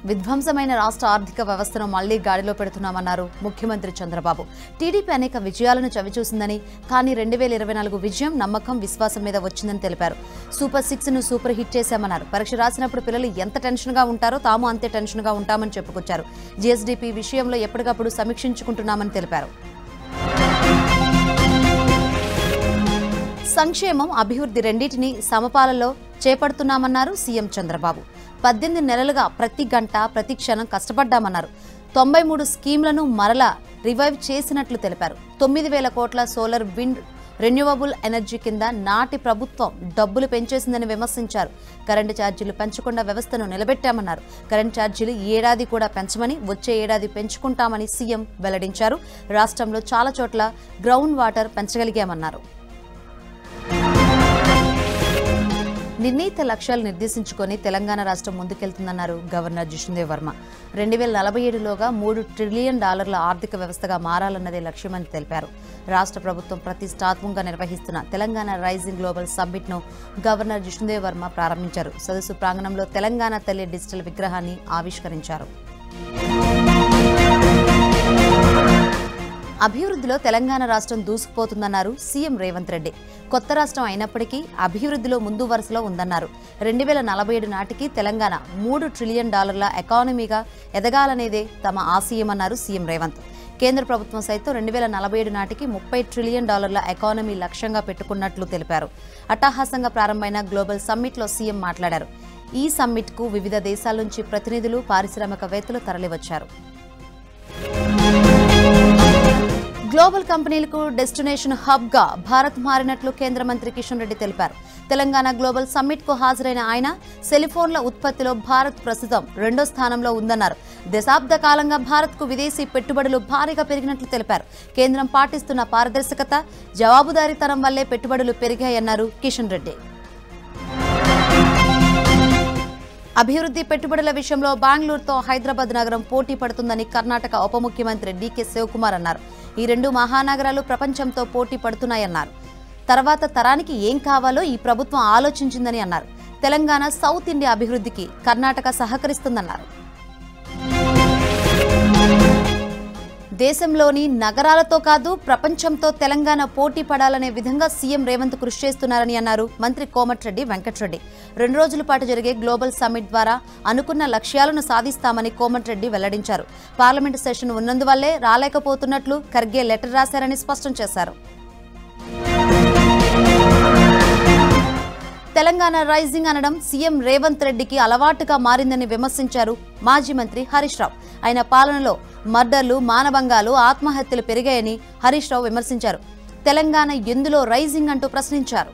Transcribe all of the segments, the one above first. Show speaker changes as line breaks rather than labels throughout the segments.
విధ్వంసమైన రాష్ట్ర ఆర్థిక వ్యవస్థను మళ్లీ గాడిలో పెడుతున్నామన్నారు ముఖ్యమంత్రి చంద్రబాబు. టీడీపీ అనేక విజయాలను చవిచూసిందని, కానీ 2024 విజయం నమ్మకం, విశ్వాసం మీద వచ్చిందని తెలిపారు. సూపర్ 6 ను సూపర్ హిట్ చేశామన్నారు. పరీక్ష రాసినప్పుడు పిల్లలు ఎంత టెన్షన్ గా ఉంటారో తాము అంతే టెన్షన్ గా ఉంటామని చెప్పుకొచ్చారు. జీఎస్డీపీ విషయంలో ఎప్పటికప్పుడు సమీక్షించుకుంటున్నామని తెలిపారు. సంక్షేమం, అభివృద్ధి రెండింటినీ సమపాలలో చేపడుతున్నామన్నారు సీఎం చంద్రబాబు. 18 నెలలుగా ప్రతి గంట ప్రతి క్షణం కష్టపడ్డామన్నారు. 93 స్కీమ్లను మరలా రివైవ్ చేసినట్లు తెలిపారు. 9,000 కోట్ల సోలార్, విండ్, రెన్యూవబుల్ ఎనర్జీ కింద నాటి ప్రభుత్వం డబ్బులు పెంచేసిందని విమర్శించారు. కరెంటు ఛార్జీలు పెంచకుండా వ్యవస్థను నిలబెట్టామన్నారు. కరెంటు ఛార్జీలు ఈ ఏడాది కూడా పెంచమని, వచ్చే ఏడాది పెంచుకుంటామని సీఎం వెల్లడించారు. రాష్ట్రంలో చాలా చోట్ల గ్రౌండ్ వాటర్ పెంచగలిగామన్నారు. నిర్ణీత లక్ష్యాలు నిర్దేశించుకొని తెలంగాణ రాష్ట్రం ముందుకెళ్తుందన్నారు గవర్నర్ జిష్ణుదేవ్ వర్మ. 2047లోగా $3 ట్రిలియన్ ఆర్థిక వ్యవస్థగా మారాలన్నదే లక్ష్యమని తెలిపారు. రాష్ట్ర ప్రభుత్వం ప్రతిష్టాత్మకంగా నిర్వహిస్తున్న తెలంగాణ రైజింగ్ గ్లోబల్ సమ్మిట్ ను గవర్నర్ జిష్ణుదేవ్ వర్మ ప్రారంభించారు. సదస్సు ప్రాంగణంలో తెలంగాణ తల్లి డిజిటల్ విగ్రహాన్ని ఆవిష్కరించారు. అభివృద్ధిలో తెలంగాణ రాష్ట్రం దూసుకుపోతుందన్నారు సీఎం రేవంత్ రెడ్డి. కొత్త రాష్ట్రం అయినప్పటికీ అభివృద్ధిలో ముందు వరుసలో ఉందన్నారు. 2047 నాటికి తెలంగాణ $3 ట్రిలియన్ ఎకానమీగా ఎదగాలనేదే తమ ఆశయమన్నారు సీఎం రేవంత్. కేంద్ర ప్రభుత్వం సైతం 2047 నాటికి $30 ట్రిలియన్ ఎకానమీ లక్ష్యంగా పెట్టుకున్నట్లు తెలిపారు. అట్టహాసంగా ప్రారంభమైన గ్లోబల్ సమ్మిట్లో సీఎం మాట్లాడారు. ఈ సమ్మిట్ కు వివిధ దేశాల నుంచి ప్రతినిధులు, పారిశ్రామికవేత్తలు తరలివచ్చారు. గ్లోబల్ కంపెనీలకు డెస్టినేషన్ హబ్ గా భారత్ మారినట్లు కేంద్ర మంత్రి కిషన్ రెడ్డి తెలిపారు. తెలంగాణ గ్లోబల్ సమ్మిట్ కు హాజరైన ఆయన సెల్ఫోన్ల ఉత్పత్తిలో భారత్ ప్రస్తుతం 2వ స్థానంలో ఉందన్నారు. దశాబ్ద కాలంగా భారత్ కు విదేశీ పెట్టుబడులు భారీగా పెరిగినట్లు తెలిపారు. కేంద్రం పాటిస్తున్న పారదర్శకత, జవాబుదారీతనం వల్లే పెట్టుబడులు పెరిగాయన్నారు కిషన్ రెడ్డి. అభివృద్ధి పెట్టుబడుల విషయంలో బెంగళూరుతో హైదరాబాద్ నగరం పోటీ పడుతుందని కర్ణాటక ఉప ముఖ్యమంత్రి డీకే శివకుమార్ అన్నారు. ఈ 2 మహానగరాలు ప్రపంచంతో పోటీ పడుతున్నాయన్నారు. తర్వాత తరానికి ఏం కావాలో ఈ ప్రభుత్వం ఆలోచించిందని అన్నారు. తెలంగాణ, సౌత్ ఇండియా అభివృద్ధికి కర్ణాటక సహకరిస్తుందన్నారు. దేశంలోని నగరాలతో కాదు, ప్రపంచంతో తెలంగాణ పోటీ పడాలనే విధంగా సీఎం రేవంత్ కృషి చేస్తున్నారని అన్నారు మంత్రి కోమటిరెడ్డి వెంకటరెడ్డి. 2 రోజుల పాటు జరిగే గ్లోబల్ సమ్మిట్ ద్వారా అనుకున్న లక్ష్యాలను సాధిస్తామని కోమటిరెడ్డి వెల్లడించారు. పార్లమెంటు సెషన్ ఉన్నందువల్లే రాలేకపోతున్నట్లు ఖర్గే లెటర్ రాశారని స్పష్టం చేశారు. తెలంగాణ రైజింగ్ అనడం సీఎం రేవంత్ రెడ్డికి అలవాటుగా మారిందని విమర్శించారు మాజీ మంత్రి హరీష్ రావు. ఆయన పాలనలో మర్డర్లు, మానభంగాలు, ఆత్మహత్యలు పెరిగాయని హరీష్ రావు విమర్శించారు. తెలంగాణ ఎందులో రైజింగ్ అంటూ ప్రశ్నించారు.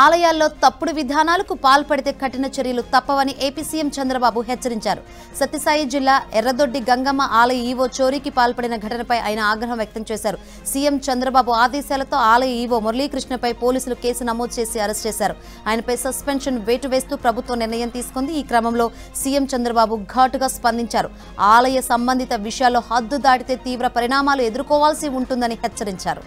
ఆలయాల్లో తప్పుడు విధానాలకు పాల్పడితే కఠిన చర్యలు తప్పవని ఏపీ సీఎం చంద్రబాబు హెచ్చరించారు. సత్యసాయి జిల్లా ఎర్రదొడ్డి గంగమ్మ ఆలయ ఈవో చోరీకి పాల్పడిన ఘటనపై ఆయన ఆగ్రహం వ్యక్తం చేశారు. సీఎం చంద్రబాబు ఆదేశాలతో ఆలయ ఈవో మురళీకృష్ణపై పోలీసులు కేసు నమోదు చేసి అరెస్ట్ చేశారు. ఆయనపై సస్పెన్షన్ వేటు వేస్తూ ప్రభుత్వం నిర్ణయం తీసుకుంది. ఈ క్రమంలో సీఎం చంద్రబాబు ఘాటుగా స్పందించారు. ఆలయ సంబంధిత విషయాల్లో హద్దు దాటితే తీవ్ర పరిణామాలు ఎదుర్కోవాల్సి ఉంటుందని హెచ్చరించారు.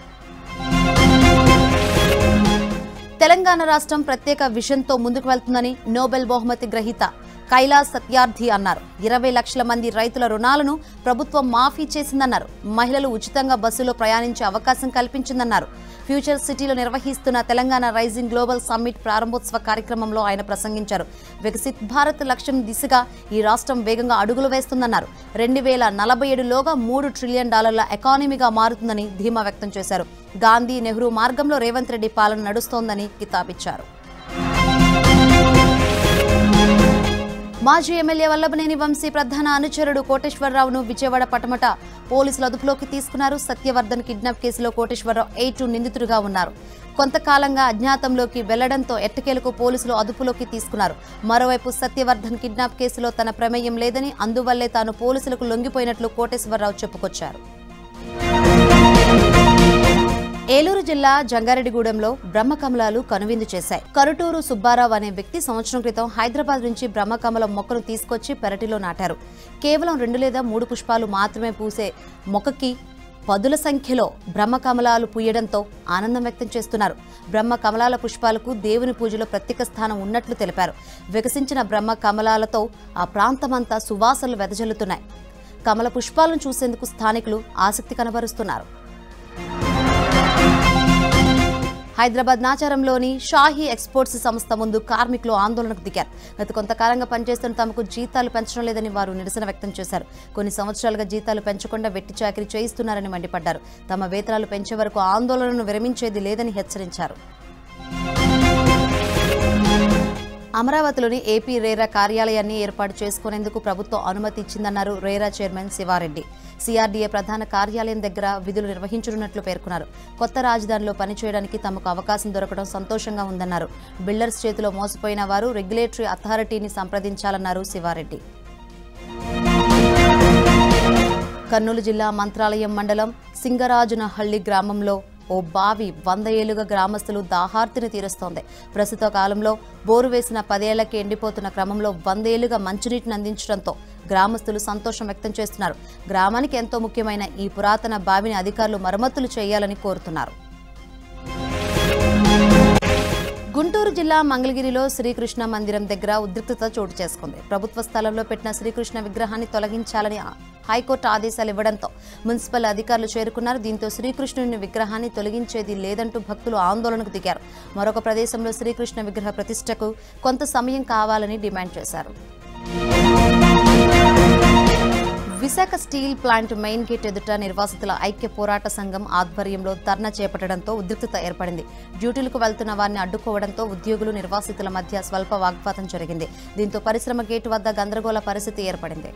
తెలంగాణ రాష్ట్రం ప్రత్యేక విజన్తో ముందుకు వెళ్తుందని నోబెల్ బహుమతి గ్రహీత కైలాస్ సత్యార్థి అన్నారు. 20 లక్షల మంది రైతుల రుణాలను ప్రభుత్వం మాఫీ చేసిందన్నారు. మహిళలు ఉచితంగా బస్సులో ప్రయాణించే అవకాశం కల్పించిందన్నారు. ఫ్యూచర్ సిటీలో నిర్వహిస్తున్న తెలంగాణ రైజింగ్ గ్లోబల్ సమ్మిట్ ప్రారంభోత్సవ కార్యక్రమంలో ఆయన ప్రసంగించారు. వికసిత్ భారత్ లక్ష్యం దిశగా ఈ రాష్ట్రం వేగంగా అడుగులు వేస్తుందన్నారు. 2047లోగా $3 ట్రిలియన్ ఎకానమీగా మారుతుందని ధీమా వ్యక్తం చేశారు. గాంధీ, నెహ్రూ మార్గంలో రేవంత్ రెడ్డి పాలన నడుస్తోందని కితాబిచ్చారు. మాజీ ఎమ్మెల్యే వల్లభనేని వంశీ ప్రధాన అనుచరుడు కోటేశ్వరరావును విజయవాడ పటమట పోలీసులు అదుపులోకి తీసుకున్నారు. సత్యవర్ధన్ కిడ్నాప్ కేసులో కోటేశ్వరరావు A2 నిందితుడిగా ఉన్నారు. కొంతకాలంగా అజ్ఞాతంలోకి వెళ్లడంతో ఎట్టకేలకు పోలీసులు అదుపులోకి తీసుకున్నారు. మరోవైపు సత్యవర్ధన్ కిడ్నాప్ కేసులో తన ప్రమేయం లేదని, అందువల్లే తాను పోలీసులకు లొంగిపోయినట్లు కోటేశ్వరరావు చెప్పుకొచ్చారు. ఏలూరు జిల్లా జంగారెడ్డిగూడెంలో బ్రహ్మకమలాలు కనువిందు చేశాయి. కరుటూరు సుబ్బారావు అనే వ్యక్తి సంవత్సరం క్రితం హైదరాబాద్ నుంచి బ్రహ్మకమలం మొక్కను తీసుకొచ్చి పెరటిలో నాటారు. కేవలం 2 లేదా 3 పుష్పాలు మాత్రమే పూసే మొక్కకి పదుల సంఖ్యలో బ్రహ్మకమలాలు పూయడంతో ఆనందం వ్యక్తం చేస్తున్నారు. బ్రహ్మ కమలాల పుష్పాలకు దేవుని పూజలో ప్రత్యేక స్థానం ఉన్నట్లు తెలిపారు. వికసించిన బ్రహ్మ కమలాలతో ఆ ప్రాంతమంతా సువాసనలు వెదజల్లుతున్నాయి. కమల పుష్పాలను చూసేందుకు స్థానికులు ఆసక్తి కనబరుస్తున్నారు. హైదరాబాద్ నాచారంలోని షాహీ ఎక్స్పోర్ట్స్ సంస్థ ముందు కార్మికులు ఆందోళనకు దిగారు. గత కొంతకాలంగా పనిచేస్తున్న తమకు జీతాలు పెంచడం లేదని వారు నిరసన వ్యక్తం చేశారు. కొన్ని సంవత్సరాలుగా జీతాలు పెంచకుండా వెట్టి చాకిరీ చేయిస్తున్నారని మండిపడ్డారు. తమ వేతనాలు పెంచే వరకు ఆందోళనను విరమించేది లేదని హెచ్చరించారు. అమరావతిలోని ఏపీ రేరా కార్యాలయాన్ని ఏర్పాటు చేసుకునేందుకు ప్రభుత్వం అనుమతి ఇచ్చిందన్నారు రేరా చైర్మన్ శివారెడ్డి. సిఆర్డీఏ ప్రధాన కార్యాలయం దగ్గర విధులు నిర్వహించనున్నట్లు పేర్కొన్నారు. కొత్త రాజధానిలో పనిచేయడానికి తమకు అవకాశం దొరకడం సంతోషంగా ఉందన్నారు. బిల్డర్స్ చేతిలో మోసపోయిన వారు రెగ్యులేటరీ అథారిటీని సంప్రదించాలన్నారు శివారెడ్డి. కర్నూలు జిల్లా మంత్రాలయం మండలం సింగరాజునహళ్లి గ్రామంలో ఓ బావి 100 ఏళ్లుగా గ్రామస్తులు దాహార్తిని తీరుస్తోంది. ప్రస్తుత కాలంలో బోరు వేసిన 10 ఏళ్లకి ఎండిపోతున్న క్రమంలో 100 ఏళ్లుగా మంచినీటిని అందించడంతో గ్రామస్తులు సంతోషం వ్యక్తం చేస్తున్నారు. గ్రామానికి ఎంతో ముఖ్యమైన ఈ పురాతన బావిని అధికారులు మరమ్మతులు చేయాలని కోరుతున్నారు. గుంటూరు జిల్లా మంగళగిరిలో శ్రీకృష్ణ మందిరం దగ్గర ఉద్రిక్తత చోటు చేసుకుంది. ప్రభుత్వ స్థలంలో పెట్టిన శ్రీకృష్ణ విగ్రహాన్ని తొలగించాలని హైకోర్టు ఆదేశాలు ఇవ్వడంతో మున్సిపల్ అధికారులు చేరుకున్నారు. దీంతో శ్రీకృష్ణుని విగ్రహాన్ని తొలగించేది లేదంటూ భక్తులు ఆందోళనకు దిగారు. మరొక ప్రదేశంలో శ్రీకృష్ణ విగ్రహ ప్రతిష్టకు కొంత సమయం కావాలని డిమాండ్ చేశారు. Visakha steel plant main gate ఎదుట నిర్వాసితుల ఐక్య పోరాట సంఘం ఆధ్వర్యంలో ధర్నా చేపట్టడంతో ఉద్రిక్తత ఏర్పడింది. డ్యూటీలకు వెళ్తున్న వారిని అడ్డుకోవడంతో ఉద్యోగులు నిర్వాసితుల మధ్య స్వల్ప వాగ్వాదం జరిగింది. దీంతో పరిశ్రమ గేటు వద్ద గందరగోళ పరిస్థితి ఏర్పడింది.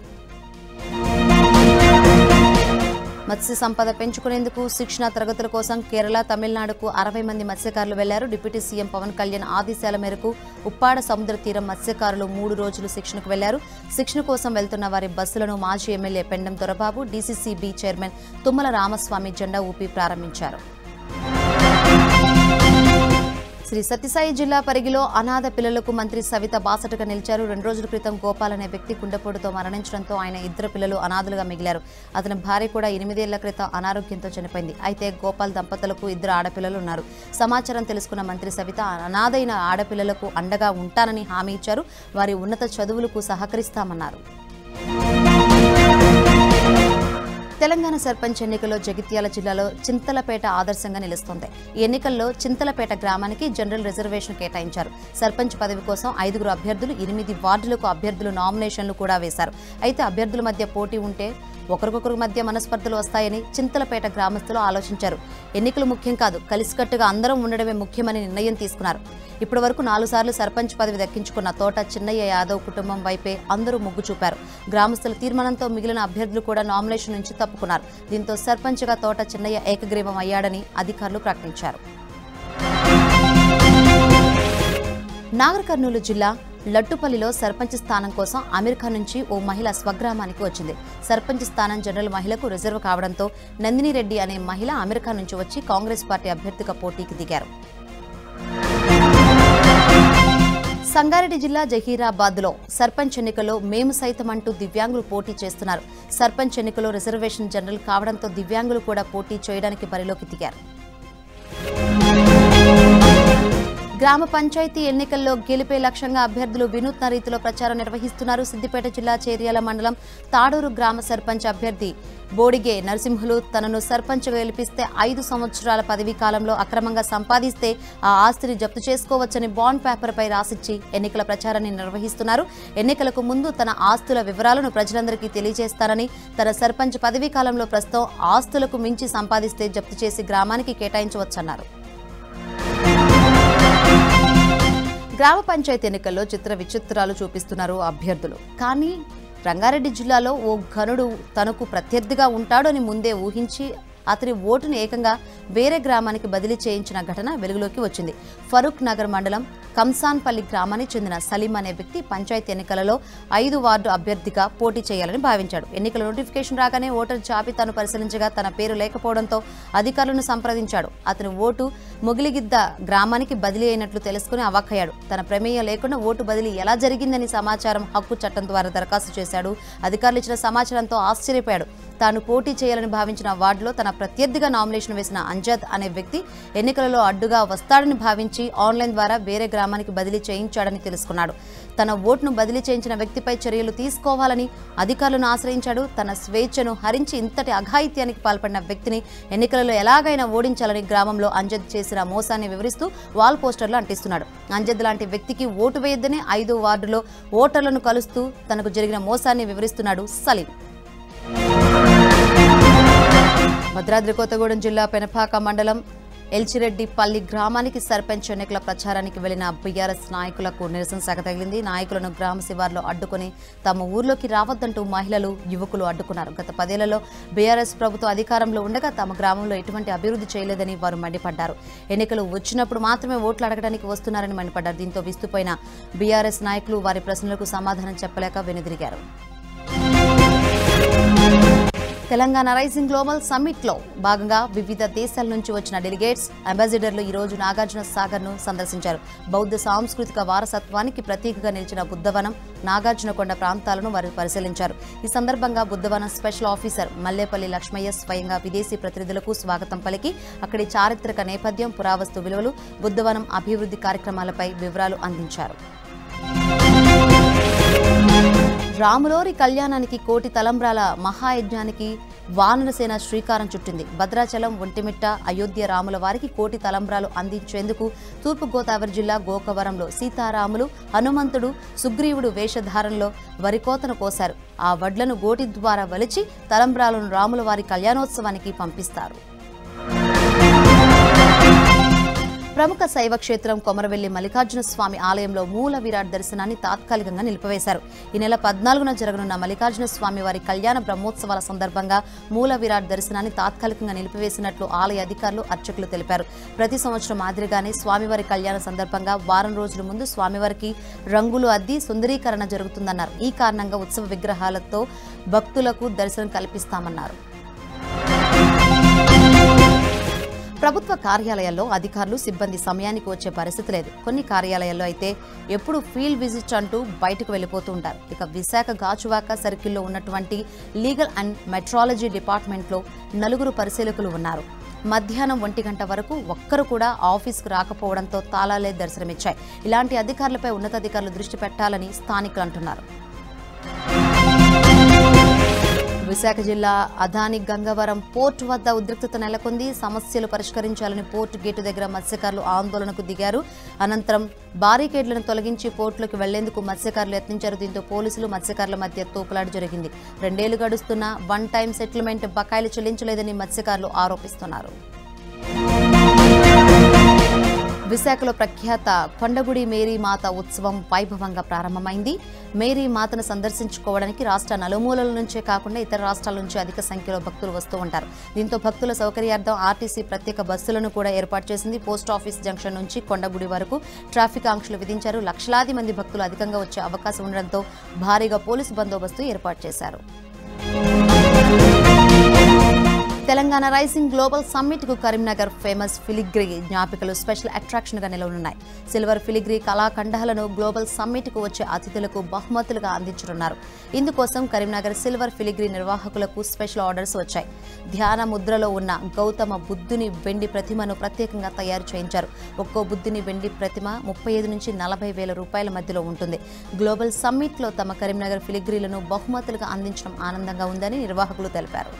మత్స్య సంపద పెంచుకునేందుకు శిక్షణ తరగతుల కోసం కేరళ, తమిళనాడుకు 60 మంది మత్స్యకారులు వెళ్లారు. డిప్యూటీ సీఎం పవన్ కళ్యాణ్ ఆదేశాల మేరకు ఉప్పాడ సముద్ర తీరం మత్స్యకారులు 3 రోజులు శిక్షణకు వెళ్లారు. శిక్షణ కోసం వెళ్తున్న వారి బస్సులను మాజీ MLA Pendam Dorababu, DCCB chairman Thummala Ramaswamy జెండా ఊపి ప్రారంభించారు. శ్రీ సత్యసాయి జిల్లా పరిగిలో అనాథ పిల్లలకు మంత్రి సవిత బాసటగా నిలిచారు. 2 రోజుల క్రితం గోపాల్ అనే వ్యక్తి గుండెపోటుతో మరణించడంతో ఆయన 2 పిల్లలు అనాథలుగా మిగిలారు. అతని భార్య కూడా 8 ఏళ్ల క్రితం అనారోగ్యంతో చనిపోయింది. అయితే గోపాల్ దంపతులకు 2 ఆడపిల్లలు ఉన్నారు. సమాచారం తెలుసుకున్న మంత్రి సవిత అనాథైన ఆడపిల్లలకు అండగా ఉంటానని హామీ ఇచ్చారు. వారి ఉన్నత చదువులకు సహకరిస్తామన్నారు. తెలంగాణ సర్పంచ్ ఎన్నికల్లో జగిత్యాల జిల్లాలో చింతలపేట ఆదర్శంగా నిలుస్తోంది. ఈ ఎన్నికల్లో చింతలపేట గ్రామానికి జనరల్ రిజర్వేషన్ కేటాయించారు. సర్పంచ్ పదవి కోసం 5 అభ్యర్థులు, 8 వార్డులకు అభ్యర్థులు నామినేషన్లు కూడా వేశారు. అయితే అభ్యర్థుల మధ్య పోటీ ఉంటే ఒకరికొకరి మధ్య మనస్పర్ధలు వస్తాయని చింతలపేట గ్రామస్తులు ఆలోచించారు. ఎన్నికలు ముఖ్యం కాదు, కలిసికట్టుగా అందరం ఉండడమే ముఖ్యమని నిర్ణయం తీసుకున్నారు. ఇప్పటి వరకు 4 సార్లు సర్పంచ్ పదవి దక్కించుకున్న తోట చిన్నయ్య యాదవ్ కుటుంబం వైపే అందరూ మొగ్గు చూపారు. గ్రామస్తుల తీర్మానంతో మిగిలిన అభ్యర్థులు కూడా నామినేషన్ నుంచి తప్పుకున్నారు. దీంతో సర్పంచ్గా తోట చిన్నయ్య ఏకగ్రీవం అయ్యాడని అధికారులు ప్రకటించారు. నాగర్ కర్నూలు జిల్లా లట్టుపల్లిలో సర్పంచ్ స్థానం కోసం అమెరికా నుంచి ఓ మహిళ స్వగ్రామానికి వచ్చింది. సర్పంచ్ స్థానం జనరల్ మహిళకు రిజర్వ్ కావడంతో నందిని రెడ్డి అనే మహిళ అమెరికా నుంచి వచ్చి కాంగ్రెస్ పార్టీ అభ్యర్థిగా పోటీకి దిగారు. సంగారెడ్డి జిల్లా జహీరాబాద్లో సర్పంచ్ ఎన్నికల్లో మేము సైతం అంటూ దివ్యాంగులు పోటీ చేస్తున్నారు. సర్పంచ్ ఎన్నికల్లో రిజర్వేషన్ జనరల్ కావడంతో దివ్యాంగులు కూడా పోటీ చేయడానికి బరిలోకి దిగారు. గ్రామ పంచాయతీ ఎన్నికల్లో గెలిపే లక్ష్యంగా అభ్యర్థులు వినూత్న రీతిలో ప్రచారం నిర్వహిస్తున్నారు. సిద్దిపేట జిల్లా చేర్యాల మండలం తాడూరు గ్రామ సర్పంచ్ అభ్యర్థి బోడిగే నరసింహులు తనను సర్పంచ్గా గెలిపిస్తే 5 సంవత్సరాల పదవీ కాలంలో అక్రమంగా సంపాదిస్తే ఆ ఆస్తిని జప్తు చేసుకోవచ్చని బాండ్ పేపర్పై రాసిచ్చి ఎన్నికల ప్రచారాన్ని నిర్వహిస్తున్నారు. ఎన్నికలకు ముందు తన ఆస్తుల వివరాలను ప్రజలందరికీ తెలియజేస్తారని, తన సర్పంచ్ పదవీ కాలంలో ప్రస్తుతం ఆస్తులకు మించి సంపాదిస్తే జప్తు చేసి గ్రామానికి కేటాయించవచ్చన్నారు. గ్రామ పంచాయతీ ఎన్నికల్లో చిత్ర విచిత్రాలు చూపిస్తున్నారు అభ్యర్థులు. కానీ రంగారెడ్డి జిల్లాలో ఓ ఘనుడు తనకు ప్రత్యర్థిగా ఉంటాడు అని ముందే ఊహించి అతని ఓటును ఏకంగా వేరే గ్రామానికి బదిలీ చేయించిన ఘటన వెలుగులోకి వచ్చింది. ఫరూక్ నగర్ మండలం కంసాన్పల్లి గ్రామానికి చెందిన సలీం అనే వ్యక్తి పంచాయతీ ఎన్నికలలో 5 వార్డు అభ్యర్థిగా పోటీ చేయాలని భావించాడు. ఎన్నికల నోటిఫికేషన్ రాగానే ఓటర్ జాబితాను పరిశీలించగా తన పేరు లేకపోవడంతో అధికారులను సంప్రదించాడు. అతను ఓటు మొగిలిగిద్ద గ్రామానికి బదిలీ అయినట్లు తెలుసుకుని అవాక్కయ్యాడు. తన ప్రమేయం లేకుండా ఓటు బదిలీ ఎలా జరిగిందని సమాచారం హక్కు చట్టం ద్వారా దరఖాస్తు చేశాడు. అధికారులు ఇచ్చిన సమాచారంతో ఆశ్చర్యపోయాడు. తాను పోటీ చేయాలని భావించిన వార్డులో తన ప్రత్యర్థిగా నామినేషన్ వేసిన అంజద్ అనే వ్యక్తి ఎన్నికలలో అడ్డుగా వస్తాడని భావించి ఆన్లైన్ ద్వారా వేరే గ్రామానికి బదిలీ చేయించాడని తెలుసుకున్నాడు. తన ఓటును బదిలీ చేయించిన వ్యక్తిపై చర్యలు తీసుకోవాలని అధికారులను ఆశ్రయించాడు. తన స్వేచ్ఛను హరించి ఇంతటి అఘాయిత్యానికి పాల్పడిన వ్యక్తిని ఎన్నికలలో ఎలాగైనా ఓడించాలని గ్రామంలో అంజద్ చేసిన మోసాన్ని వివరిస్తూ వాల్ పోస్టర్లు అంటిస్తున్నాడు. అంజద్ లాంటి వ్యక్తికి ఓటు వేయొద్దని 5వ వార్డులో ఓటర్లను కలుస్తూ తనకు జరిగిన మోసాన్ని వివరిస్తున్నాడు సలీం. భద్రాద్రి కొత్తగూడెం జిల్లా పెనపాక మండలం ఎల్చిరెడ్డిపల్లి గ్రామానికి సర్పంచ్ ఎన్నికల ప్రచారానికి వెళ్లిన బీఆర్ఎస్ నాయకులకు నిరసన శాఖ తగిలింది. నాయకులను గ్రామ శివార్లో అడ్డుకుని తమ ఊర్లోకి రావద్దంటూ మహిళలు, యువకులు అడ్డుకున్నారు. గత 10 ఏళ్లలో బీఆర్ఎస్ ప్రభుత్వం అధికారంలో ఉండగా తమ గ్రామంలో ఎటువంటి అభివృద్ధి చేయలేదని వారు మండిపడ్డారు. ఎన్నికలు వచ్చినప్పుడు మాత్రమే ఓట్లు అడగడానికి వస్తున్నారని మండిపడ్డారు. దీంతో విస్తుపోయిన బీఆర్ఎస్ నాయకులు వారి ప్రశ్నలకు సమాధానం చెప్పలేక వెనుదిరిగారు. తెలంగాణ రైజింగ్ గ్లోబల్ సమ్మిట్ లో భాగంగా వివిధ దేశాల నుంచి వచ్చిన డెలిగేట్స్, అంబాసిడర్లు ఈ రోజు నాగార్జున సాగర్ ను సందర్శించారు. బౌద్ధ సాంస్కృతిక వారసత్వానికి ప్రతీకగా నిలిచిన బుద్ధవనం, నాగార్జునకొండ ప్రాంతాలను వారు పరిశీలించారు. ఈ సందర్భంగా బుద్ధవనం స్పెషల్ ఆఫీసర్ మల్లేపల్లి లక్ష్మయ్య స్వయంగా విదేశీ ప్రతినిధులకు స్వాగతం పలికి అక్కడి చారిత్రక నేపథ్యం, పురావస్తు విలువలు, బుద్ధవనం అభివృద్ధి కార్యక్రమాలపై వివరాలు అందించారు. రాములోరి కళ్యాణానికి 1 కోటి తలంబ్రాల మహాయజ్ఞానికి వానరసేన శ్రీకారం చుట్టింది. భద్రాచలం, ఒంటిమిట్ట, అయోధ్య రాముల వారికి 1 కోటి తలంబ్రాలు అందించేందుకు తూర్పుగోదావరి జిల్లా గోకవరంలో సీతారాములు, హనుమంతుడు, సుగ్రీవుడు వేషధారణలో వరికోతను కోశారు. ఆ వడ్లను గోటి ద్వారా వలిచి తలంబ్రాలను రాముల వారి కళ్యాణోత్సవానికి పంపిస్తారు. ప్రముఖ శైవ క్షేత్రం కొమరవెల్లి మల్లికార్జున స్వామి ఆలయంలో మూల విరాట్ దర్శనాన్ని తాత్కాలికంగా నిలిపివేశారు. ఈ నెల 14న జరగనున్న మల్లికార్జున స్వామి వారి కళ్యాణ బ్రహ్మోత్సవాల సందర్భంగా మూల విరాట్ దర్శనాన్ని తాత్కాలికంగా నిలిపివేసినట్లు ఆలయ అధికారులు, అర్చకులు తెలిపారు. ప్రతి సంవత్సరం మాదిరిగానే స్వామివారి కళ్యాణ సందర్భంగా వారం రోజుల ముందు స్వామివారికి రంగులు అద్ది సుందరీకరణ జరుగుతుందన్నారు. ఈ కారణంగా ఉత్సవ విగ్రహాలతో భక్తులకు దర్శనం కల్పిస్తామన్నారు. ప్రభుత్వ కార్యాలయాల్లో అధికారులు, సిబ్బంది సమయానికి వచ్చే పరిస్థితి లేదు. కొన్ని కార్యాలయాల్లో అయితే ఎప్పుడు ఫీల్డ్ విజిట్ అంటూ బయటకు వెళ్లిపోతూ ఉంటారు. ఇక విశాఖ గాజువాక సర్కిల్లో ఉన్నటువంటి లీగల్ అండ్ మెట్రాలజీ డిపార్ట్మెంట్లో 4 పరిశీలకులు ఉన్నారు. మధ్యాహ్నం 1 గంట వరకు ఒక్కరు కూడా ఆఫీస్కు రాకపోవడంతో తాళాలే దర్శనమిచ్చాయి. ఇలాంటి అధికారులపై ఉన్నతాధికారులు దృష్టి పెట్టాలని స్థానికులు అంటున్నారు. విశాఖ జిల్లా అదాని గంగవరం పోర్టు వద్ద ఉద్రిక్తత నెలకొంది. సమస్యలు పరిష్కరించాలని పోర్టు గేటు దగ్గర మత్స్యకారులు ఆందోళనకు దిగారు. అనంతరం బారికేడ్లను తొలగించి పోర్టులోకి వెళ్లేందుకు మత్స్యకారులు యత్నించారు. దీంతో పోలీసులు, మత్స్యకారుల మధ్య తోపులాట జరిగింది. 2 ఏళ్లు గడుస్తున్నా 1 టైం సెటిల్మెంట్ బకాయిలు చెల్లించలేదని మత్స్యకారులు ఆరోపిస్తున్నారు. విశాఖలో ప్రఖ్యాత కొండగుడి మేరీ మాత ఉత్సవం వైభవంగా ప్రారంభమైంది. మేరీ మాతను సందర్శించుకోవడానికి రాష్ట్ర నలుమూలల నుంచే కాకుండా ఇతర రాష్ట్రాల నుంచి అధిక సంఖ్యలో భక్తులు వస్తూ ఉంటారు. దీంతో భక్తుల సౌకర్యార్థం ఆర్టీసీ ప్రత్యేక బస్సులను కూడా ఏర్పాటు చేసింది. పోస్టాఫీస్ జంక్షన్ నుంచి కొండగుడి వరకు ట్రాఫిక్ ఆంక్షలు విధించారు. లక్షలాది మంది భక్తులు అధికంగా వచ్చే అవకాశం ఉండడంతో భారీగా పోలీసు బందోబస్తు ఏర్పాటు చేశారు. తెలంగాణ రైజింగ్ గ్లోబల్ సమ్మిట్ కు కరీంనగర్ ఫేమస్ ఫిలిగ్రీ జ్ఞాపికలు స్పెషల్ అట్రాక్షన్ గా నిలవనున్నాయి. సిల్వర్ ఫిలిగ్రీ కళాఖండాలను గ్లోబల్ సమ్మిట్ కు వచ్చే అతిథులకు బహుమతులుగా అందించనున్నారు. ఇందుకోసం కరీంనగర్ సిల్వర్ ఫిలిగ్రీ నిర్వాహకులకు స్పెషల్ ఆర్డర్స్ వచ్చాయి. ధ్యాన ముద్రలో ఉన్న గౌతమ బుద్ధుని వెండి ప్రతిమను ప్రత్యేకంగా తయారు చేయించారు. ఒక్కో బుద్ధుని వెండి ప్రతిమ 35 నుంచి 40 వేల రూపాయల మధ్యలో ఉంటుంది. గ్లోబల్ సమ్మిట్ లో తమ కరీంనగర్ ఫిలిగ్రీలను బహుమతులుగా అందించడం ఆనందంగా ఉందని నిర్వాహకులు తెలిపారు.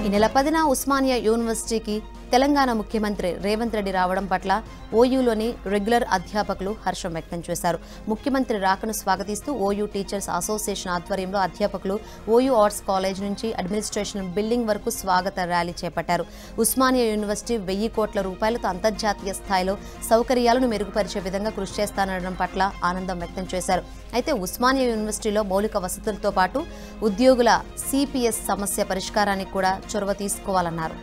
ఈ నెల 10న ఉస్మానియా యూనివర్సిటీకి తెలంగాణ ముఖ్యమంత్రి రేవంత్ రెడ్డి రావడం పట్ల ఓయూలోని రెగ్యులర్ అధ్యాపకులు హర్షం వ్యక్తం చేశారు. ముఖ్యమంత్రి రాకను స్వాగతిస్తూ ఓయూ టీచర్స్ అసోసియేషన్ ఆధ్వర్యంలో అధ్యాపకులు ఓయూ ఆర్ట్స్ కాలేజ్ నుంచి అడ్మినిస్ట్రేషన్ బిల్డింగ్ వరకు స్వాగత ర్యాలీ చేపట్టారు. ఉస్మానియా యూనివర్సిటీ 1000 కోట్ల రూపాయలతో అంతర్జాతీయ స్థాయిలో సౌకర్యాలను మెరుగుపరిచే విధంగా కృషి చేస్తానడం పట్ల ఆనందం వ్యక్తం చేశారు. అయితే ఉస్మానియా యూనివర్సిటీలో మౌలిక వసతులతో పాటు ఉద్యోగుల సిపిఎస్ సమస్య పరిష్కారానికి కూడా చొరవ తీసుకోవాలన్నారు.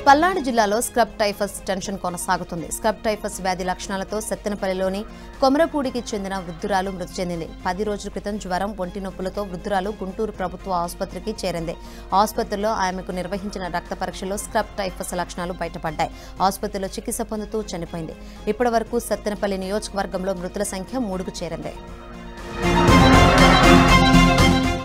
పల్నాడు జిల్లాలో స్క్రబ్ టైఫస్ టెన్షన్ కొనసాగుతుంది. స్క్రబ్ టైఫస్ వ్యాధి లక్షణాలతో సత్తెనపల్లిలోని కొమరపూడికి చెందిన వృద్ధురాలు మృతి చెందింది. 10 రోజుల క్రితం జ్వరం, ఒంటి నొప్పులతో వృద్ధురాలు గుంటూరు ప్రభుత్వ ఆసుపత్రికి చేరింది. ఆసుపత్రిలో ఆమెకు నిర్వహించిన రక్త పరీక్షలో స్క్రబ్ టైఫస్ లక్షణాలు బయటపడ్డాయి. ఆసుపత్రిలో చికిత్స పొందుతూ చనిపోయింది. ఇప్పటి వరకు సత్తెనపల్లి నియోజకవర్గంలో మృతుల సంఖ్య 3కు చేరింది.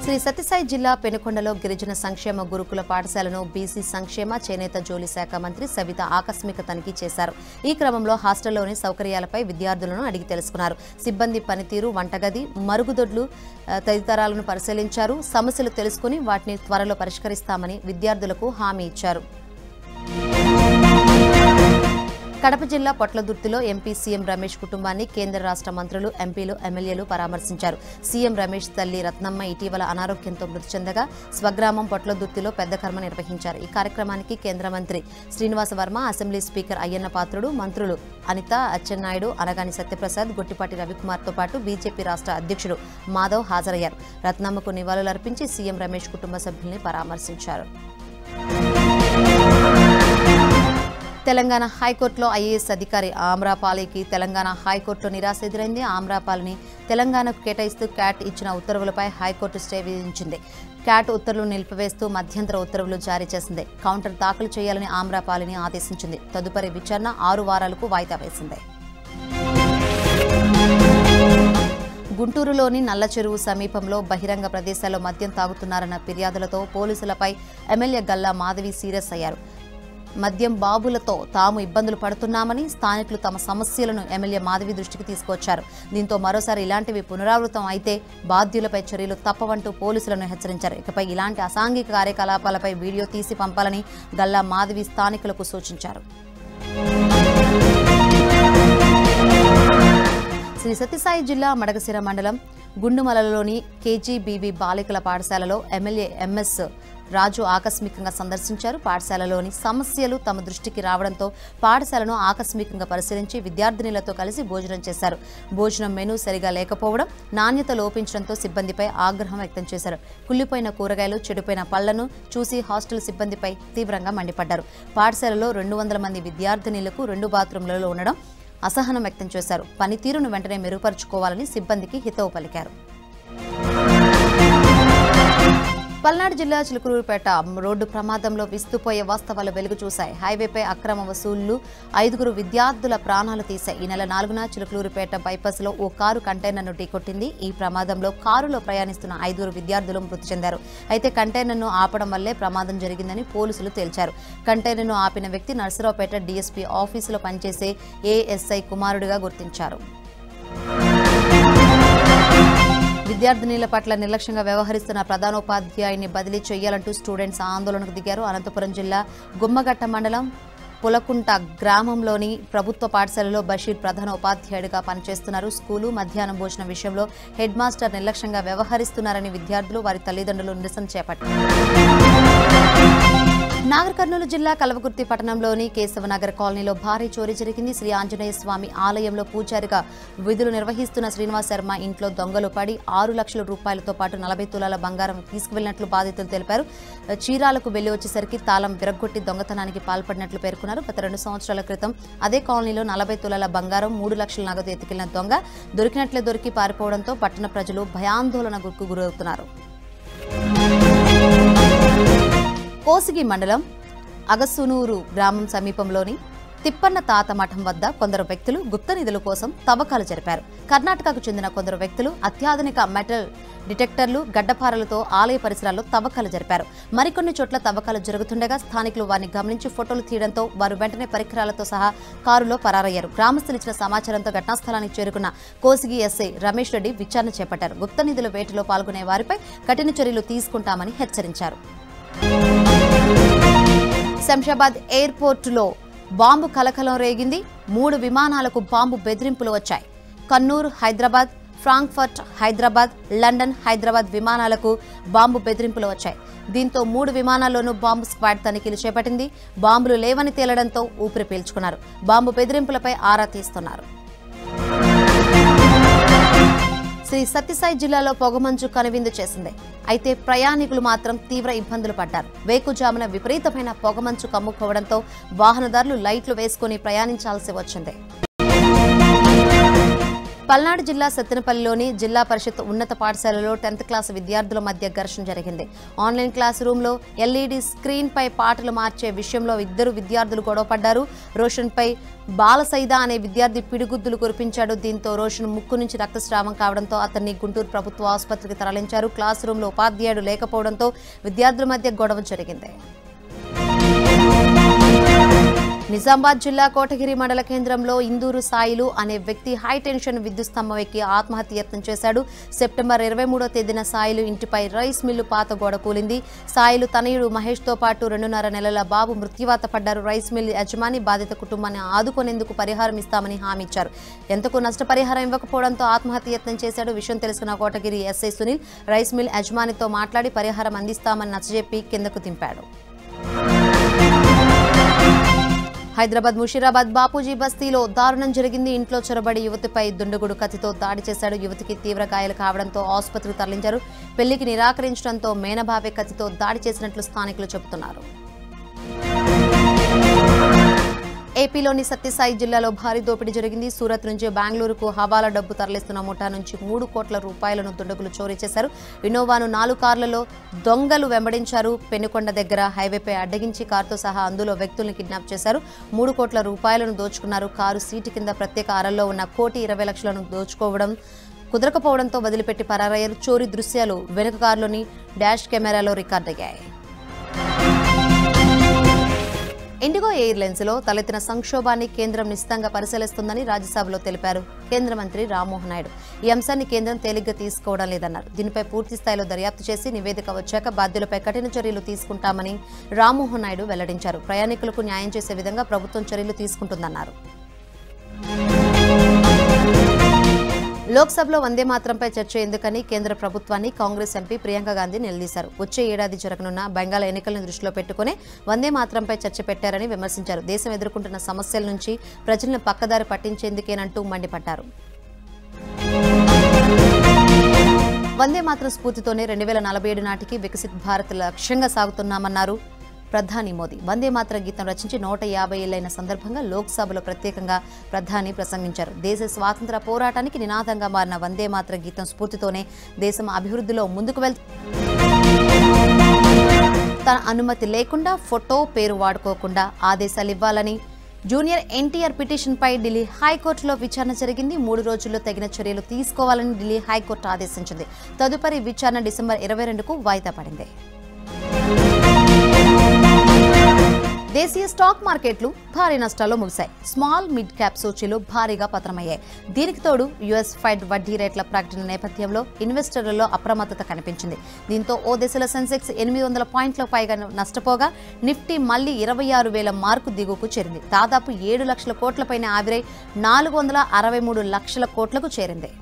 శ్రీ సత్యసాయి జిల్లా పెనుకొండలో గిరిజన సంక్షేమ గురుకుల పాఠశాలను బీసీ సంక్షేమ, చేనేత జోలి శాఖ మంత్రి సవిత ఆకస్మిక తనిఖీ చేశారు. ఈ క్రమంలో హాస్టల్లోని సౌకర్యాలపై విద్యార్థులను అడిగి తెలుసుకున్నారు. సిబ్బంది పనితీరు, వంటగది, మరుగుదొడ్లు తదితరాలను పరిశీలించారు. సమస్యలు తెలుసుకుని వాటిని త్వరలో పరిష్కరిస్తామని విద్యార్థులకు హామీ ఇచ్చారు. కడప జిల్లా పొట్లదుర్తిలో ఎంపీ సీఎం రమేష్ కుటుంబాన్ని కేంద్ర రాష్ట్ర మంత్రులు, ఎంపీలు, ఎమ్మెల్యేలు పరామర్శించారు. సీఎం రమేష్ తల్లి రత్నమ్మ ఇటీవల అనారోగ్యంతో మృతి చెందగా స్వగ్రామం పొట్లదుర్తిలో పెద్ద కర్మ నిర్వహించారు. ఈ కార్యక్రమానికి కేంద్ర మంత్రి శ్రీనివాస వర్మ, అసెంబ్లీ స్పీకర్ అయ్యన్న పాత్రుడు, మంత్రులు అనిత, అచ్చెన్నాయుడు, అనగాని సత్యప్రసాద్, గొట్టిపాటి రవికుమార్తో పాటు బీజేపీ రాష్ట్ర అధ్యక్షుడు మాధవ్ హాజరయ్యారు. రత్నమ్మకు నివాళులర్పించి సీఎం రమేష్ కుటుంబ సభ్యుల్ని పరామర్శించారు. తెలంగాణ హైకోర్టులో ఐఏఎస్ అధికారి ఆమ్రపాలికి తెలంగాణ హైకోర్టులో నిరాశ ఎదురైంది. ఆమ్రపాలిని తెలంగాణకు కేటాయిస్తూ క్యాట్ ఇచ్చిన ఉత్తర్వులపై హైకోర్టు స్టే విధించింది. క్యాట్ ఉత్తర్వులు నిలిపివేస్తూ మధ్యంతర ఉత్తర్వులు జారీ చేసింది. కౌంటర్ దాఖలు చేయాలని ఆమ్రపాలిని ఆదేశించింది. తదుపరి విచారణ 6 వారాలకు వాయిదా వేసింది. గుంటూరులోని నల్లచెరువు సమీపంలో బహిరంగ ప్రదేశాల్లో మద్యం తాగుతున్నారన్న ఫిర్యాదులతో పోలీసులపై ఎమ్మెల్యే గల్లా మాధవి సీరియస్ అయ్యారు. మద్యం బాబులతో తాము ఇబ్బందులు పడుతున్నామని స్థానికులు తమ సమస్యలను ఎమ్మెల్యే మాధవి దృష్టికి తీసుకొచ్చారు. దీంతో మరోసారి ఇలాంటివి పునరావృతం అయితే బాధ్యులపై చర్యలు తప్పవంటూ పోలీసులను హెచ్చరించారు. ఇకపై ఇలాంటి అసాంఘిక కార్యకలాపాలపై వీడియో తీసి పంపాలని గల్లా మాధవి స్థానికులకు సూచించారు. శ్రీ సత్యసాయి జిల్లా మడకశిర మండలం గుండుమలలోని కేజీబీవీ బాలికల పాఠశాలలో ఎమ్మెల్యే ఎంఎస్ రాజు ఆకస్మికంగా సందర్శించారు. పాఠశాలలోని సమస్యలు తమ దృష్టికి రావడంతో పాఠశాలను ఆకస్మికంగా పరిశీలించి విద్యార్థినులతో కలిసి భోజనం చేశారు. భోజనం మెనూ సరిగా లేకపోవడం, నాణ్యత లోపించడంతో సిబ్బందిపై ఆగ్రహం వ్యక్తం చేశారు. కుళ్లిపోయిన కూరగాయలు, చెడిపోయిన పళ్లను చూసి హాస్టల్ సిబ్బందిపై తీవ్రంగా మండిపడ్డారు. పాఠశాలలో 200 మంది విద్యార్థినులకు 2 బాత్రూంలలో ఉండడం అసహనం వ్యక్తం చేశారు. పనితీరును వెంటనే మెరుగుపరుచుకోవాలని సిబ్బందికి హితవు పలికారు. పల్నాడు జిల్లా చిలుకూరుపేట రోడ్డు ప్రమాదంలో విస్తుపోయే వాస్తవాలు వెలుగు చూశాయి. హైవేపై అక్రమ వసూళ్లు 5గురు విద్యార్థుల ప్రాణాలు తీశాయి. ఈ నెల 4న చిలుకూరుపేట బైపాస్లో ఓ కారు కంటైనర్ను ఢీకొట్టింది. ఈ ప్రమాదంలో కారులో ప్రయాణిస్తున్న 5గురు విద్యార్థులు మృతి చెందారు. అయితే కంటైనర్ను ఆపడం వల్లే ప్రమాదం జరిగిందని పోలీసులు తేల్చారు. కంటైనర్ను ఆపిన వ్యక్తి నర్సరావుపేట డీఎస్పీ ఆఫీసులో పనిచేసే ఏఎస్ఐ కుమారుడిగా గుర్తించారు. విద్యార్థినుల పట్ల నిర్లక్ష్యంగా వ్యవహరిస్తున్న ప్రధానోపాధ్యాయుని బదిలీ చేయాలంటూ స్టూడెంట్స్ ఆందోళనకు దిగారు. అనంతపురం జిల్లా గుమ్మగట్ట మండలం పులకుంట గ్రామంలోని ప్రభుత్వ పాఠశాలలో బషీర్ ప్రధాన ఉపాధ్యాయుడిగా పనిచేస్తున్నారు. స్కూలు, మధ్యాహ్నం భోజనం విషయంలో హెడ్ మాస్టర్ నిర్లక్ష్యంగా వ్యవహరిస్తున్నారని విద్యార్థులు, వారి తల్లిదండ్రులు నిరసన చేపట్టారు. నాగర్ కర్నూలు జిల్లా కల్వకుర్తి పట్టణంలోని కేశవనగర్ కాలనీలో భారీ చోరీ జరిగింది. శ్రీ ఆంజనేయ స్వామి ఆలయంలో పూజారిగా విధులు నిర్వహిస్తున్న శ్రీనివాస్ శర్మ ఇంట్లో దొంగలు పడి 6 లక్షల రూపాయలతో పాటు 40 తులాల బంగారం తీసుకువెళ్లినట్లు బాధితులు తెలిపారు. చీరాలకు వెళ్లి వచ్చేసరికి తాళం విరగ్గొట్టి దొంగతనానికి పాల్పడినట్లు పేర్కొన్నారు. గత 2 సంవత్సరాల క్రితం అదే కాలనీలో 40 తులాల బంగారం, 3 లక్షల నగదు ఎత్తుకెళ్లిన దొంగ దొరికినట్లే దొరికి పారిపోవడంతో పట్టణ ప్రజలు భయాందోళనకు గురవుతున్నారు. కోసిగి మండలం అగసునూరు గ్రామం సమీపంలోని తిప్పన్న తాత మఠం వద్ద కొందరు వ్యక్తులు గుప్త నిధుల కోసం తవ్వకాలు జరిపారు. కర్ణాటకకు చెందిన కొందరు వ్యక్తులు అత్యాధునిక మెటల్ డిటెక్టర్లు, గడ్డపారలతో ఆలయ పరిసరాల్లో తవ్వకాలు జరిపారు. మరికొన్ని చోట్ల తవ్వకాలు జరుగుతుండగా స్థానికులు వారిని గమనించి ఫోటోలు తీయడంతో వారు వెంటనే పరికరాలతో సహా కారులో పరారయ్యారు. గ్రామస్తులు ఇచ్చిన సమాచారంతో ఘటనాస్థలానికి చేరుకున్న కోసిగి ఎస్ఐ రమేష్ రెడ్డి విచారణ చేపట్టారు. గుప్త నిధుల వేటలో పాల్గొనే వారిపై కఠిన చర్యలు తీసుకుంటామని హెచ్చరించారు. శంషాబాద్ ఎయిర్పోర్టులో బాంబు కలకలం రేగింది. 3 విమానాలకు బాంబు బెదిరింపులు వచ్చాయి. కన్నూర్ హైదరాబాద్, ఫ్రాంక్ఫర్ట్ హైదరాబాద్, లండన్ హైదరాబాద్ విమానాలకు బాంబు బెదిరింపులు వచ్చాయి. దీంతో 3 విమానాల్లోనూ బాంబు స్క్వాడ్ తనిఖీలు చేపట్టింది. బాంబులు లేవని తేలడంతో ఊపిరి పీల్చుకున్నారు. బాంబు బెదిరింపులపై ఆరా తీస్తున్నారు. శ్రీ సత్యసాయి జిల్లాలో పొగమంచు కనువిందు చేసింది. అయితే ప్రయాణికులు మాత్రం తీవ్ర ఇబ్బందులు పడ్డారు. వేకుజామున విపరీతమైన పొగమంచు కమ్ముకోవడంతో వాహనదారులు లైట్లు వేసుకుని ప్రయాణించాల్సి వచ్చింది. పల్నాడు జిల్లా సత్తెనపల్లిలోని జిల్లా పరిషత్ ఉన్నత పాఠశాలలో 10th క్లాస్ విద్యార్థుల మధ్య ఘర్షణ జరిగింది. ఆన్లైన్ క్లాస్ రూమ్లో ఎల్ఈడి స్క్రీన్ పై పాటలు మార్చే విషయంలో ఇద్దరు విద్యార్థులు గొడవపడ్డారు. రోషన్ పై బాలసైదా అనే విద్యార్థి పిడిగుద్దులు కురిపించాడు. దీంతో రోషన్ ముక్కు నుంచి రక్తస్రావం కావడంతో అతన్ని గుంటూరు ప్రభుత్వ ఆసుపత్రికి తరలించారు. క్లాస్ రూమ్లో ఉపాధ్యాయుడు లేకపోవడంతో విద్యార్థుల మధ్య గొడవ జరిగింది. నిజామాబాద్ జిల్లా కోటగిరి మండల కేంద్రంలో ఇందూరు సాయిలు అనే వ్యక్తి హైటెన్షన్ విద్యుత్ స్తంభం ఎక్కి ఆత్మహత్య యత్నం చేశాడు. సెప్టెంబర్ 23వ తేదీన సాయిలు ఇంటిపై రైస్ మిల్లు పాత గోడ కూలింది. సాయిలు తనయుడు మహేష్తో పాటు 2.5 నెలల బాబు మృత్యువాత పడ్డారు. రైస్ మిల్ యజమాని బాధిత కుటుంబాన్ని ఆదుకునేందుకు పరిహారం ఇస్తామని హామీ ఇచ్చారు. ఎంతకు నష్టపరిహారం ఇవ్వకపోవడంతో ఆత్మహత్య యత్నం చేశాడు. విషయం తెలుసుకున్న Kotagiri SI Sunil rice mill యజమానితో మాట్లాడి పరిహారం అందిస్తామని నచ్చజెప్పి కిందకు దింపాడు. హైదరాబాద్ ముషీరాబాద్ బాపూజీ బస్తీలో దారుణం జరిగింది. ఇంట్లో చొరబడి యువతిపై దుండగుడు కత్తితో దాడి చేశాడు. యువతికి తీవ్ర గాయాలు కావడంతో ఆసుపత్రికి తరలించారు. పెళ్లికి నిరాకరించడంతో మేనబావే కత్తితో దాడి చేసినట్లు స్థానికులు చెబుతున్నారు. ఏపీలోని సత్యసాయి జిల్లాలో భారీ దోపిడీ జరిగింది. సూరత్ నుంచి బెంగళూరుకు హవాలా డబ్బు తరలిస్తున్న ముఠా నుంచి 3 కోట్ల రూపాయలను దుండగులు చోరీ చేశారు. ఇన్నోవాను 4 కార్లలో దొంగలు వెంబడించారు. పెనుకొండ దగ్గర హైవేపై అడ్డగించి కారుతో సహా అందులో వ్యక్తులను కిడ్నాప్ చేశారు. 3 కోట్ల రూపాయలను దోచుకున్నారు. కారు సీటు కింద ప్రత్యేక అరల్లో ఉన్న 1,20,00,000లను దోచుకోవడం కుదరకపోవడంతో వదిలిపెట్టి పరారయ్యారు. చోరీ దృశ్యాలు వెనుక కారులోని డాష్ కెమెరాలో రికార్డయ్యాయి. ఇండిగో ఎయిర్లైన్స్లో తలెత్తిన సంక్షోభాన్ని కేంద్రం నిశితంగా పరిశీలిస్తుందని రాజ్యసభలో తెలిపారు కేంద్ర మంత్రి రామ్మోహన్ నాయుడు. ఈ అంశాన్ని కేంద్రం తేలిగ్గా తీసుకోవడం లేదన్నారు. దీనిపై పూర్తి స్థాయిలో దర్యాప్తు చేసి నివేదిక వచ్చాక బాధ్యులపై కఠిన చర్యలు తీసుకుంటామని రామ్మోహన్ నాయుడు వెల్లడించారు. ప్రయాణికులకు న్యాయం చేసే విధంగా ప్రభుత్వం చర్యలు తీసుకుంటుందన్నారు. లోక్సభలో వందే మాతరంపై చర్చ ఎందుకని కేంద్ర ప్రభుత్వాన్ని కాంగ్రెస్ ఎంపీ ప్రియాంక గాంధీ నిలదీశారు. వచ్చే ఏడాది జరగనున్న బెంగాల్ ఎన్నికలను దృష్టిలో పెట్టుకునే వందే మాతరంపై చర్చ పెట్టారని విమర్శించారు. దేశం ఎదుర్కొంటున్న సమస్యల నుంచి ప్రజలను పక్కదారి పట్టించేందుకేనంటూ మండిపడ్డారు. వందే మాతరం స్ఫూర్తితోనే 2047 నాటికి వికసిత్ భారత్ లక్ష్యంగా సాగుతున్నామన్నారు ప్రధాని మోదీ. వందే మాతరం గీతం రచించి 150 ఏళ్లైన సందర్భంగా లోక్సభలో ప్రత్యేకంగా ప్రధాని ప్రసంగించారు. దేశ స్వాతంత్ర పోరాటానికి నినాదంగా మారిన వందే మాతరం గీతం స్ఫూర్తితోనే దేశం అభివృద్ధిలో ముందుకు తన అనుమతి లేకుండా ఫోటో పేరు వాడుకోకుండా ఆదేశాలు ఇవ్వాలని జూనియర్ ఎన్టీఆర్ పిటిషన్పై ఢిల్లీ హైకోర్టులో విచారణ జరిగింది. 3 రోజుల్లో తగిన చర్యలు తీసుకోవాలని ఢిల్లీ హైకోర్టు ఆదేశించింది. తదుపరి విచారణ డిసెంబర్ 22కు వాయిదా పడింది. దేశీయ స్టాక్ మార్కెట్లు భారీ నష్టాల్లో ముగిశాయి. స్మాల్ మిడ్ క్యాప్ సూచీలు భారీగా పతనమయ్యాయి. దీనికి తోడు యుఎస్ ఫెడ్ వడ్డీ రేట్ల ప్రకటన నేపథ్యంలో ఇన్వెస్టర్లలో అప్రమత్తత కనిపించింది. దీంతో ఓ దశలో సెన్సెక్స్ 800 పాయింట్లకు పైగా నష్టపోగా నిఫ్టీ మళ్లీ 26,000 మార్కు దిగువకు చేరింది. దాదాపు 7 లక్షల కోట్లపైన ఆవిరై 463 లక్షల కోట్లకు చేరింది.